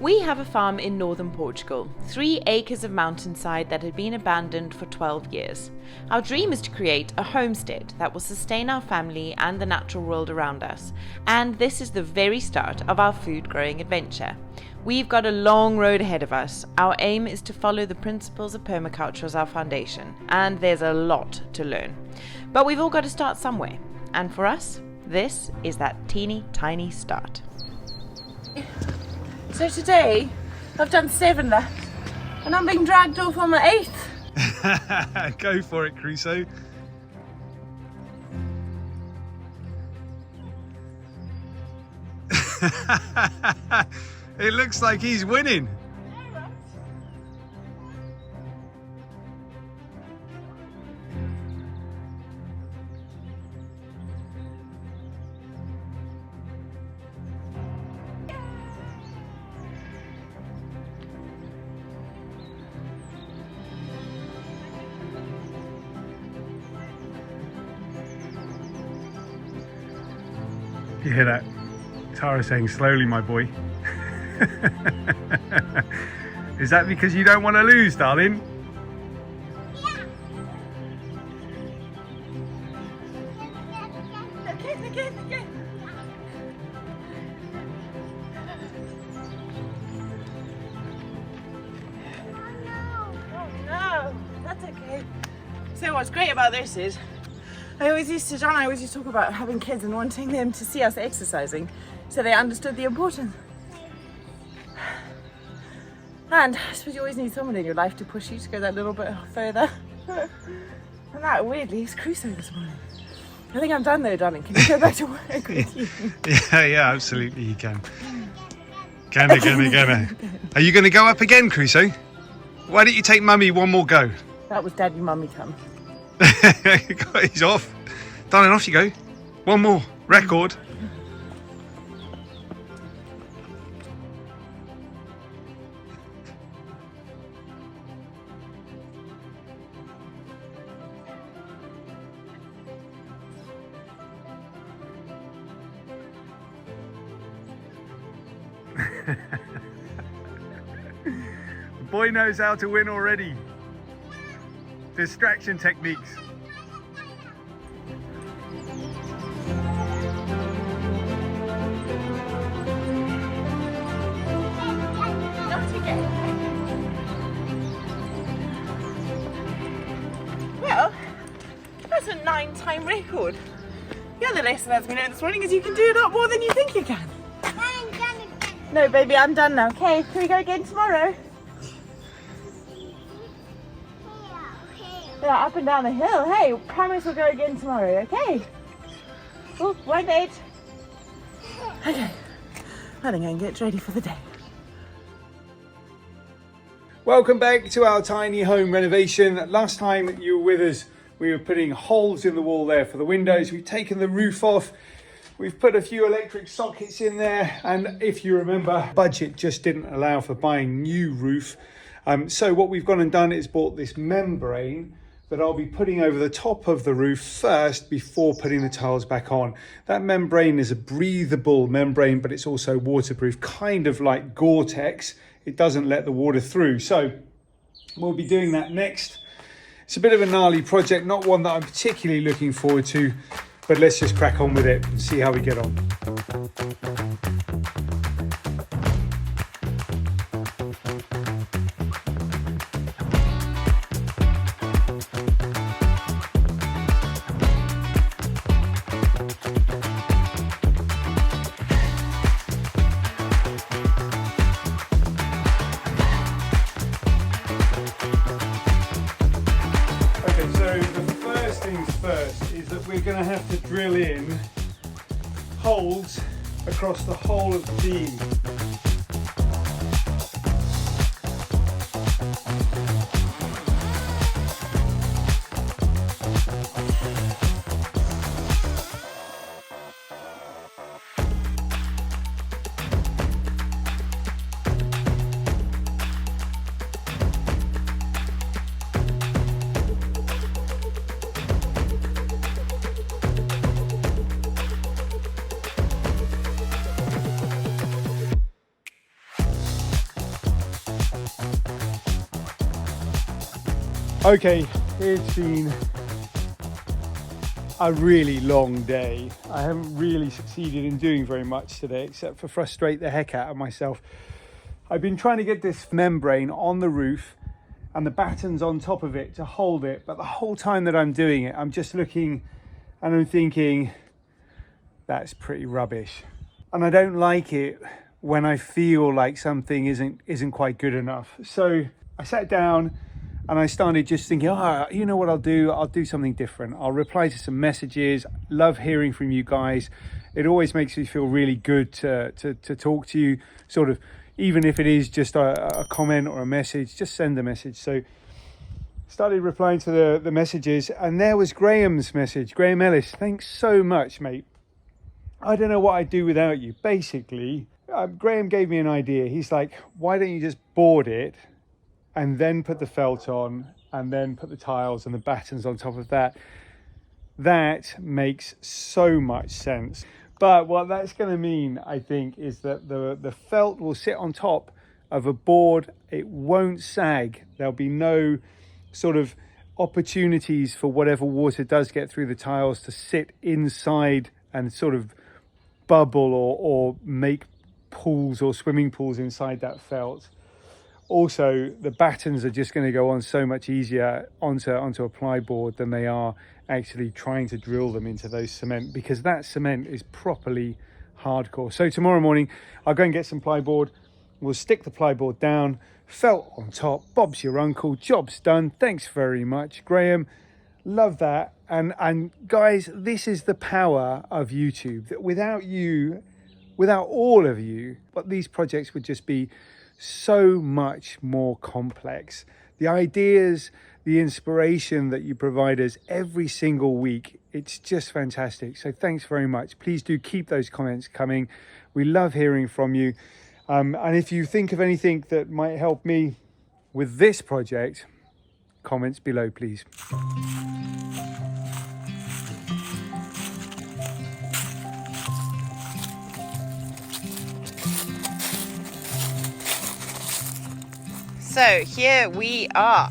We have a farm in northern Portugal, 3 acres of mountainside that had been abandoned for 12 years. Our dream is to create a homestead that will sustain our family and the natural world around us, and this is the very start of our food growing adventure. We've got a long road ahead of us. Our aim is to follow the principles of permaculture as our foundation, and there's a lot to learn. But we've all got to start somewhere, and for us, this is that teeny tiny start. So today, I've done 7 laps, and I'm being dragged off on my 8th. Go for it, Crusoe. It looks like he's winning. You hear that? Tara saying slowly, my boy. Is that because you don't want to lose, darling? Yeah. Okay. Oh no, that's okay. So what's great about this is, John and I always used to talk about having kids and wanting them to see us exercising so they understood the importance. And I suppose you always need someone in your life to push you to go that little bit further. And that weirdly is Crusoe this morning. I think I'm done though, darling. Can you go back to work with you? Yeah, absolutely you can. Can. Are you going to go up again, Crusoe? Why don't you take Mummy one more go? That was Daddy Mummy come. He's off. Darling, off you go. One more. Record. The boy knows how to win already. Distraction techniques. Well, that's a 9-time record. The other lesson as we learned this morning is you can do a lot more than you think you can. I'm done again. No, baby, I'm done now. Okay, can we go again tomorrow? Yeah, up and down the hill. Hey, promise we'll go again tomorrow, okay? Oh, won't it? Okay, I think I can get ready for the day. Welcome back to our tiny home renovation. Last time you were with us, we were putting holes in the wall there for the windows. We've taken the roof off. We've put a few electric sockets in there. And if you remember, budget just didn't allow for buying new roof. So what we've gone and done is bought this membrane that I'll be putting over the top of the roof first before putting the tiles back on. That membrane is a breathable membrane, but it's also waterproof, kind of like Gore-Tex. It doesn't let the water through. So we'll be doing that next. It's a bit of a gnarly project, not one that I'm particularly looking forward to, but let's just crack on with it and see how we get on. We're going to have to drill in holes across the whole of the beam. Okay, it's been a really long day. I haven't really succeeded in doing very much today except for frustrate the heck out of myself. I've been trying to get this membrane on the roof and the battens on top of it to hold it, but the whole time that I'm doing it, I'm just looking and I'm thinking, that's pretty rubbish. And I don't like it when I feel like something isn't quite good enough. So I sat down and I started just thinking, you know what I'll do? I'll do something different. I'll reply to some messages. Love hearing from you guys. It always makes me feel really good to talk to you, sort of, even if it is just a comment or a message, just send a message. So started replying to the messages, and there was Graham's message. Graham Ellis, thanks so much, mate. I don't know what I'd do without you. Basically, Graham gave me an idea. He's like, why don't you just board it and then put the felt on and then put the tiles and the battens on top of that? That makes so much sense. But what that's going to mean, I think, is that the felt will sit on top of a board. It won't sag. There'll be no sort of opportunities for whatever water does get through the tiles to sit inside and sort of bubble or make pools or swimming pools inside that felt. Also, the battens are just going to go on so much easier onto a ply board than they are actually trying to drill them into those cement, because that cement is properly hardcore. So tomorrow morning, I'll go and get some plyboard. We'll stick the plyboard down, felt on top. Bob's your uncle. Job's done. Thanks very much, Graham. Love that. And guys, this is the power of YouTube. That without you, without all of you, but these projects would just be so much more complex. The ideas, the inspiration that you provide us every single week, it's just fantastic. So thanks very much. Please do keep those comments coming. We love hearing from you. And if you think of anything that might help me with this project, comments below, please. So here we are.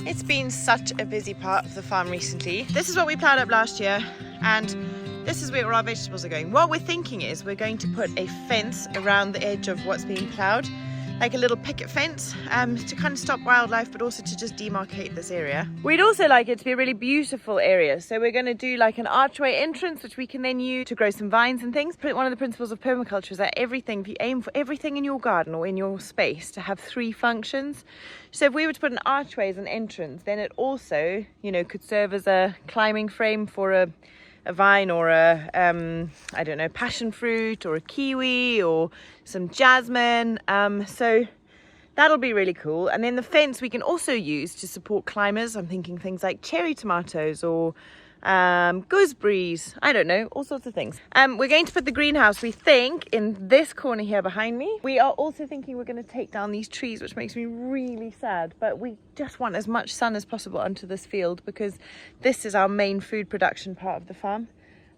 It's been such a busy part of the farm recently. This is what we plowed up last year, and this is where all our vegetables are going. What we're thinking is we're going to put a fence around the edge of what's being plowed, like a little picket fence, to kind of stop wildlife, but also to just demarcate this area. We'd also like it to be a really beautiful area, so we're going to do like an archway entrance, which we can then use to grow some vines and things. One of the principles of permaculture is that if you aim for everything in your garden or in your space to have 3 functions. So if we were to put an archway as an entrance, then it also, could serve as a climbing frame for a vine or a I don't know, passion fruit or a kiwi or some jasmine, so that'll be really cool. And then the fence we can also use to support climbers. I'm thinking things like cherry tomatoes or gooseberries, I don't know, all sorts of things. We're going to put the greenhouse, we think, in this corner here behind me. We are also thinking we're going to take down these trees, which makes me really sad, but we just want as much sun as possible onto this field because this is our main food production part of the farm.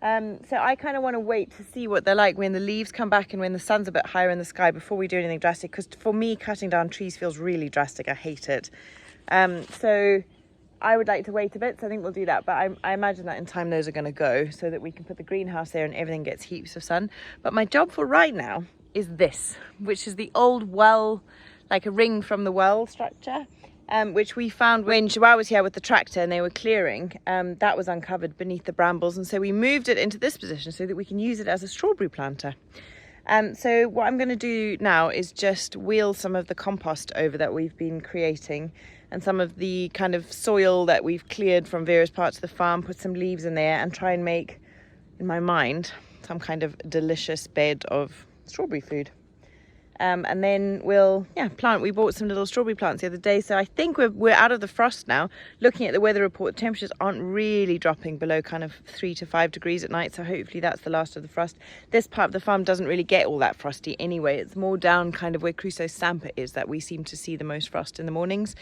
So I kind of want to wait to see what they're like when the leaves come back and when the sun's a bit higher in the sky before we do anything drastic, because for me cutting down trees feels really drastic. I hate it. So I would like to wait a bit, so I think we'll do that, but I imagine that in time those are going to go so that we can put the greenhouse there and everything gets heaps of sun. But my job for right now is this, which is the old well, like a ring from the well structure, which we found when Joao was here with the tractor and they were clearing. That was uncovered beneath the brambles, and so we moved it into this position so that we can use it as a strawberry planter. So what I'm going to do now is just wheel some of the compost over that we've been creating and some of the kind of soil that we've cleared from various parts of the farm, put some leaves in there and try and make, in my mind, some kind of delicious bed of strawberry food. And then we'll plant. We bought some little strawberry plants the other day, so I think we're out of the frost now. Looking at the weather report, temperatures aren't really dropping below kind of 3 to 5 degrees at night, so hopefully that's the last of the frost. This part of the farm doesn't really get all that frosty anyway. It's more down kind of where Crusoe's Sampa is that we seem to see the most frost in the mornings.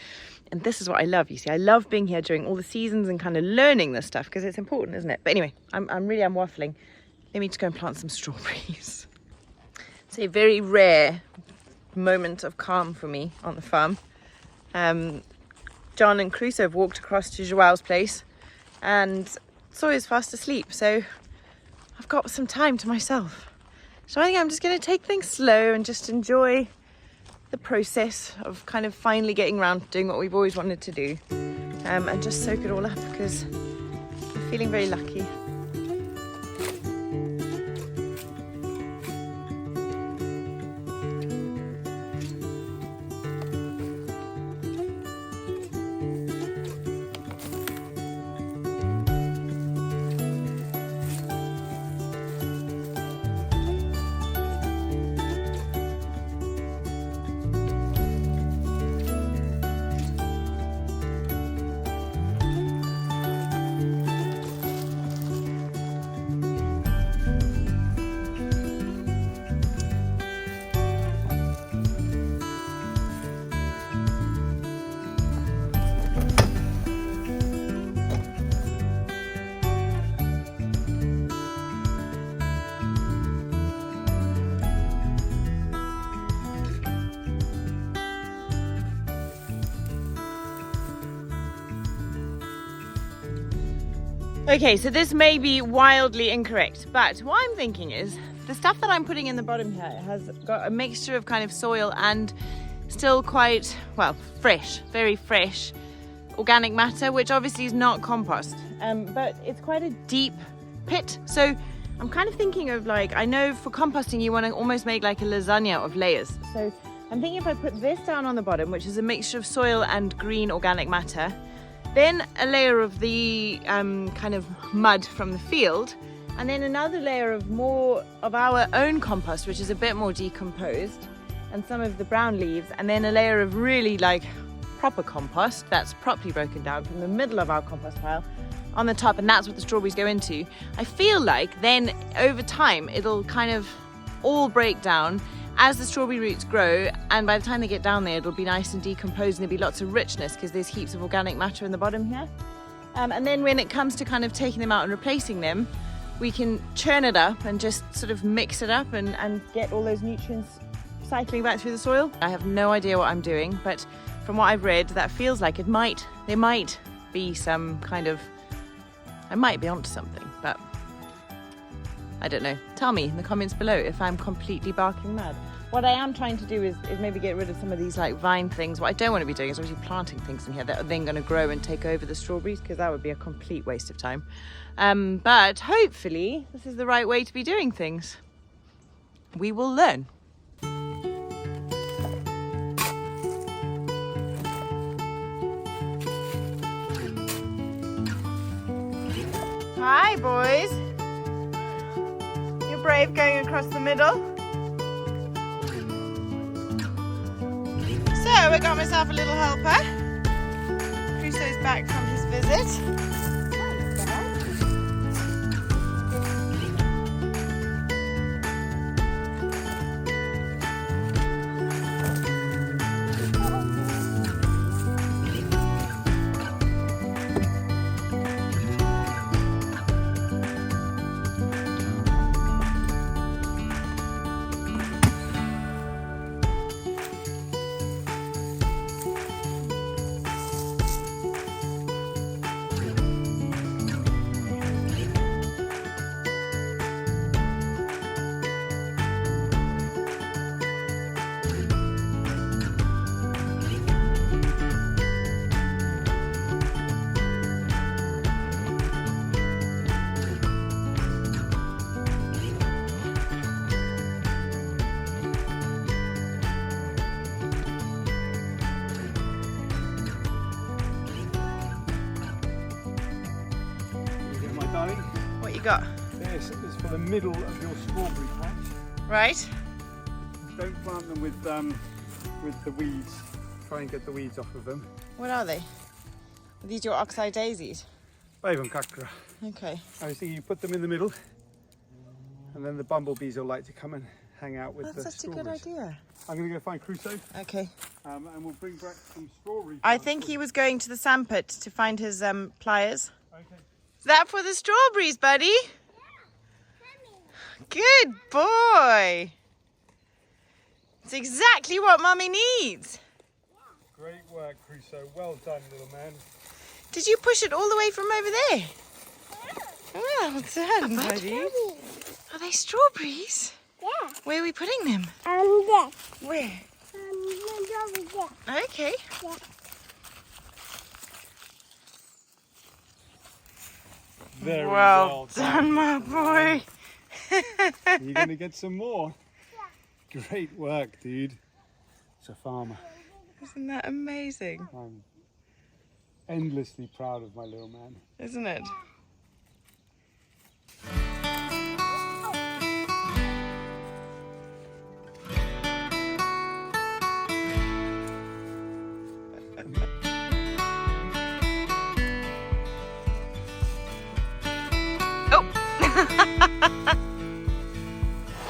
And this is what I love. You see, I love being here during all the seasons and kind of learning this stuff because it's important, isn't it? But anyway, I'm waffling. Let me just go and plant some strawberries. It's a very rare moment of calm for me on the farm. John and Crusoe have walked across to Joao's place and Sawyer's fast asleep, so I've got some time to myself. So I think I'm just going to take things slow and just enjoy the process of kind of finally getting around to doing what we've always wanted to do, and just soak it all up because I'm feeling very lucky. Okay, so this may be wildly incorrect, but what I'm thinking is the stuff that I'm putting in the bottom here has got a mixture of kind of soil and still quite, well, fresh, very fresh organic matter, which obviously is not compost, but it's quite a deep pit. So I'm kind of thinking of, like, I know for composting you want to almost make like a lasagna of layers. So I'm thinking if I put this down on the bottom, which is a mixture of soil and green organic matter, then a layer of the kind of mud from the field, and then another layer of more of our own compost, which is a bit more decomposed, and some of the brown leaves, and then a layer of really like proper compost that's properly broken down from the middle of our compost pile on the top, and that's what the strawberries go into. I feel like then over time it'll kind of all break down as the strawberry roots grow, and by the time they get down there it'll be nice and decomposed and there'll be lots of richness because there's heaps of organic matter in the bottom here. And then when it comes to kind of taking them out and replacing them, we can churn it up and just sort of mix it up and get all those nutrients cycling back through the soil. I have no idea what I'm doing, but from what I've read, that feels like there might be some kind of, I might be onto something, but I don't know. Tell me in the comments below if I'm completely barking mad. What I am trying to do is maybe get rid of some of these like vine things. What I don't want to be doing is obviously planting things in here that are then going to grow and take over the strawberries, because that would be a complete waste of time. But hopefully this is the right way to be doing things. We will learn. Hi boys. You're brave going across the middle. So I got myself a little helper. Crusoe's back from his visit. What you got? This is for the middle of your strawberry patch. Right. Don't plant them with the weeds. Try and get the weeds off of them. What are they? Are these your oxeye daisies? Baven kakra. Okay. I was thinking you put them in the middle, and then the bumblebees will like to come and hang out with the That's such a strawberries. good idea. I'm going to go find Crusoe. Okay. And we'll bring back some strawberries. I think he was going to the sandpit to find his pliers. Okay. Is that for the strawberries, buddy? Good boy. It's exactly what Mummy needs. Great work, Crusoe. Well done, little man. Did you push it all the way from over there? Well done, buddy. Are they strawberries? Yeah. Where are we putting them? There. Where? Over there. Okay. Yeah. Very Well done, my boy. You're going to get some more. Great work, dude. It's a farmer. Isn't that amazing? I'm endlessly proud of my little man. Isn't it?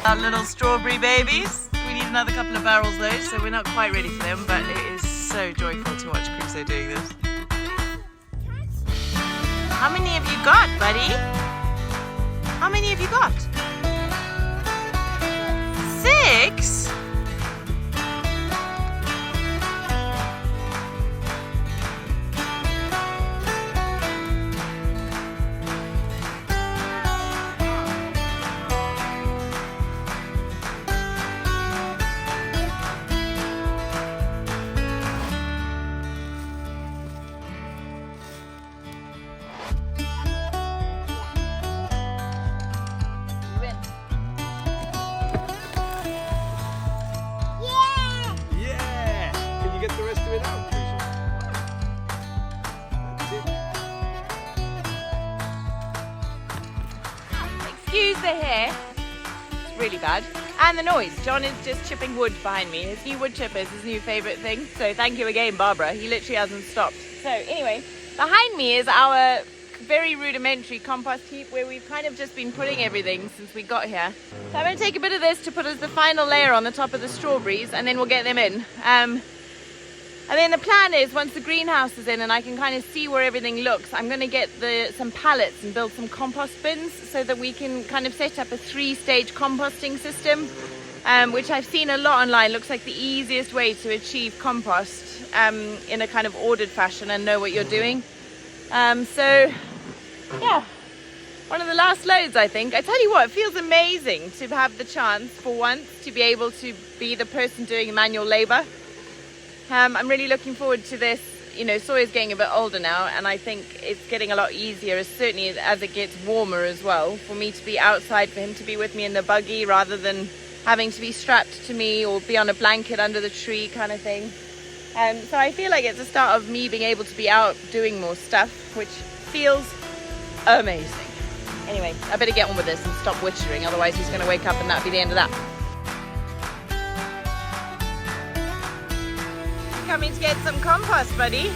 Our little strawberry babies. We need another couple of barrels though, so we're not quite ready for them, but it is so joyful to watch Crusoe doing this. How many have you got, buddy? How many have you got? 6? Yeah! Can you get the rest of it out, Crusoe? That's it. Excuse the hair. It's really bad. And the noise. John is just chipping wood behind me. His new wood chipper is his new favourite thing. So thank you again, Barbara. He literally hasn't stopped. So anyway, behind me is our very rudimentary compost heap where we've kind of just been putting everything since we got here. So I'm going to take a bit of this to put as the final layer on the top of the strawberries, and then we'll get them in. And then the plan is, once the greenhouse is in and I can kind of see where everything looks, I'm going to get some pallets and build some compost bins so that we can kind of set up a 3-stage composting system, which I've seen a lot online. Looks like the easiest way to achieve compost in a kind of ordered fashion and know what you're doing. So yeah, one of the last loads, I think. I tell you what, it feels amazing to have the chance for once to be able to be the person doing manual labor. I'm really looking forward to this. You know, Sawyer's getting a bit older now, and I think it's getting a lot easier, certainly as it gets warmer as well, for me to be outside, for him to be with me in the buggy rather than having to be strapped to me or be on a blanket under the tree kind of thing. So I feel like it's the start of me being able to be out doing more stuff, which feels amazing. Anyway, I better get on with this and stop wittering, otherwise he's going to wake up and that'll be the end of that. Coming to get some compost, buddy.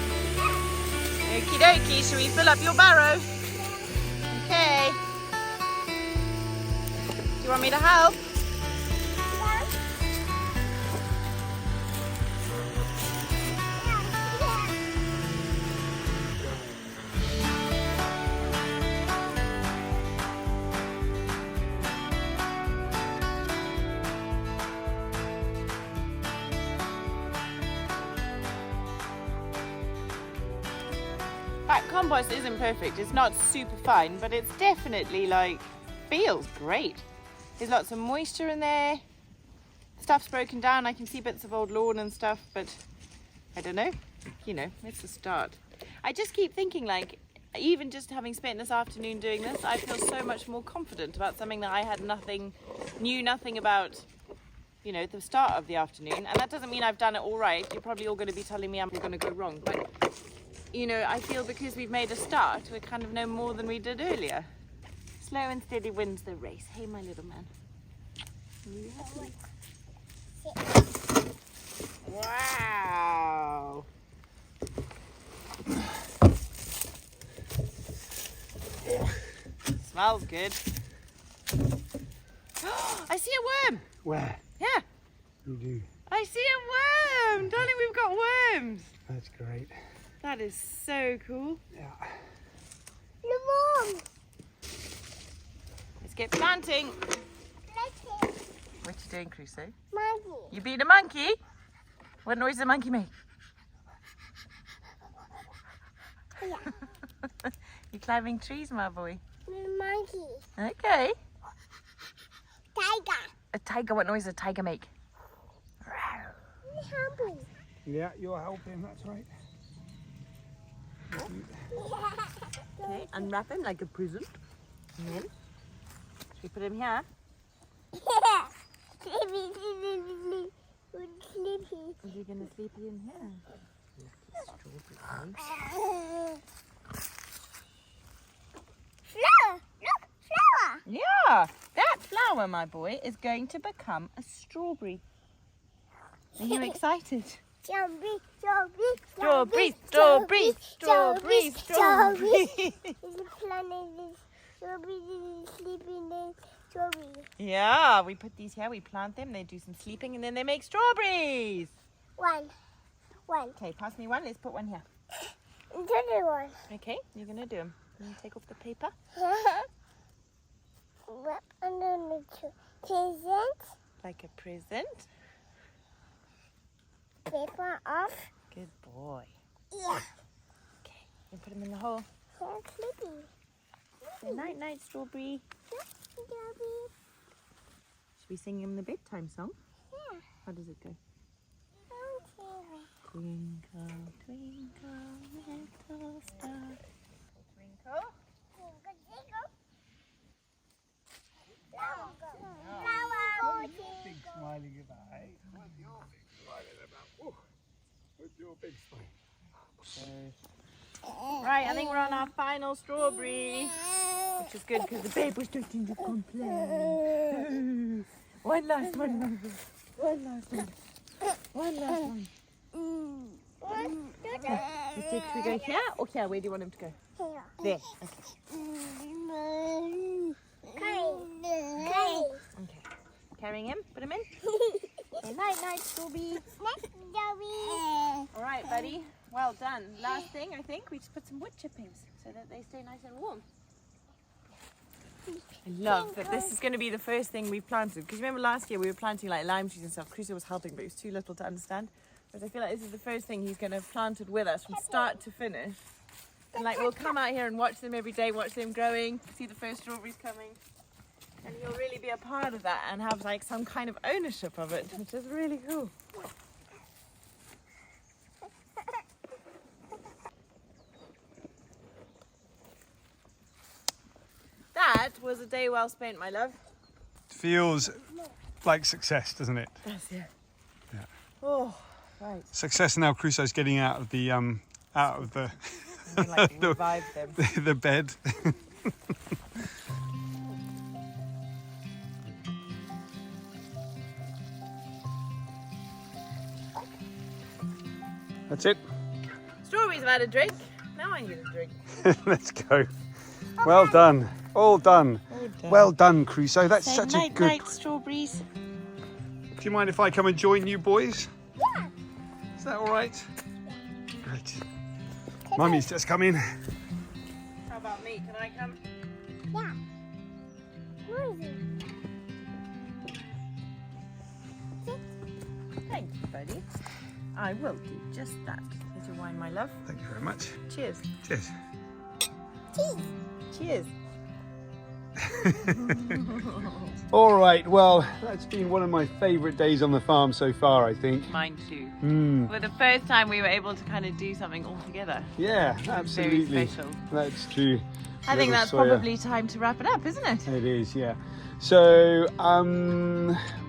Okie dokie, shall we fill up your barrow? Okay. Do you want me to help? That compost isn't perfect, it's not super fine, but it's definitely like, feels great. There's lots of moisture in there. Stuff's broken down, I can see bits of old lawn and stuff, but I don't know, you know, it's a start. I just keep thinking, like, even just having spent this afternoon doing this, I feel so much more confident about something that I had knew nothing about, you know, the start of the afternoon. And that doesn't mean I've done it all right. You're probably all going to be telling me I'm going to go wrong, but you know, I feel because we've made a start, we kind of know more than we did earlier. Slow and steady wins the race. Hey, my little man. Wow. Smells good. I see a worm. Where? Yeah. You do. I see a worm. Darling, we've got worms. That's great. That is so cool. Yeah. The Let's get planting. mom. What you doing, Crusoe? Monkey. You beat a monkey? What noise does a monkey make? Yeah. You're climbing trees, my boy. Monkey. Okay. Tiger. A tiger, what noise does a tiger make? Helping. Yeah, you're helping, that's right. Okay, unwrap him like a present. And then, should we put him here? Sleepy, sleepy, sleepy. Is he going to sleep in here? Flower. Look, flower. Yeah, that flower, my boy, is going to become a strawberry. Are you excited? Strawberry, strawberry, Strawberry, strawberry, strawberry, strawberry. Is the planet strawberry sleeping in strawberry? Yeah, we put these here, we plant them, they do some sleeping, and then they make strawberries. One. Okay, pass me one. Let's put one here. Another one. Okay, you're going to do them. You take off the paper. Wrap under the present. Like a present. Paper off. Good boy. Yeah. Okay, you put them in the hole. So sleepy. Say night, night, strawberry. Strawberry. Should we sing him the bedtime song? Yeah. How does it go? Okay. Twinkle, twinkle, little star. Twinkle. Big smiley goodbye. What's your big smiling about? Ooh, what's your big smile? Right, I think we're on our final strawberry, which is good because the babe was starting to complain. One last one. One last one. One last one. Should we go here or here? Where do you want him to go? Here. There. Okay. Okay. Carrying him. Put him in. Okay, night, night, strawberry. All right, buddy. Well done. Last thing, I think, we just put some wood chippings so that they stay nice and warm. I love that this is going to be the first thing we've planted. Because remember last year we were planting like lime trees and stuff. Crusoe was helping, but he was too little to understand. But I feel like this is the first thing he's going to have planted with us from start to finish. And like we'll come out here and watch them every day, watch them growing, see the first strawberries coming. And he'll really be a part of that and have like some kind of ownership of it, which is really cool. That was a day well spent, my love. Feels like success, doesn't it? That's it. Yeah. Oh, right. Success now. Crusoe's getting out of the We like revive them. the bed. That's it. Strawberries have had a drink. Now I need a drink. Let's go. Well done. All done. All done. Well done, Crusoe. That's Say such night, a good. night, strawberries. Do you mind if I come and join you, boys? Yeah. Is that all right? Great. Mummy's just come in. How about me? Can I come? Yeah. Where is it? Thank you, buddy. I will do just that. Here's your wine, my love. Thank you very much. Cheers. Cheers. Cheese. Cheers. All right. Well, that's been one of my favourite days on the farm so far, I think. Mine too. Mm. For the first time we were able to kind of do something all together. Yeah, absolutely. Very special. That's true. I think Little that's Sawyer. probably time to wrap it up, isn't it? It is, yeah. So,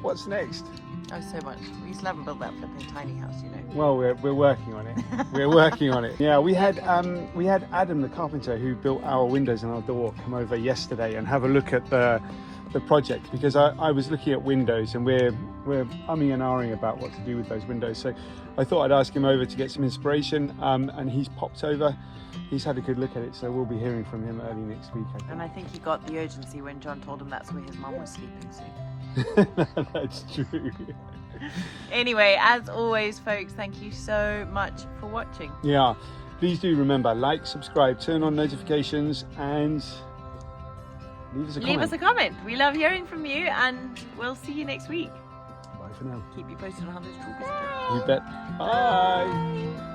what's next? Oh, so much. We still haven't built that flipping tiny house, you know. Well, we're working on it. We're working on it. Yeah, we had Adam, the carpenter, who built our windows and our door, come over yesterday and have a look at the project, because I was looking at windows and we're umming and ahhing about what to do with those windows. So I thought I'd ask him over to get some inspiration, and he's popped over. He's had a good look at it, so we'll be hearing from him early next week, I think. And I think he got the urgency when John told him that's where his mum was sleeping soon. That's true. Anyway, as always, folks, thank you so much for watching. Yeah, please do remember, like, subscribe, turn on notifications, and leave us a comment. Leave us a comment. We love hearing from you, and we'll see you next week. Bye for now. Keep you posted on how those strawberries are. You bet. Bye.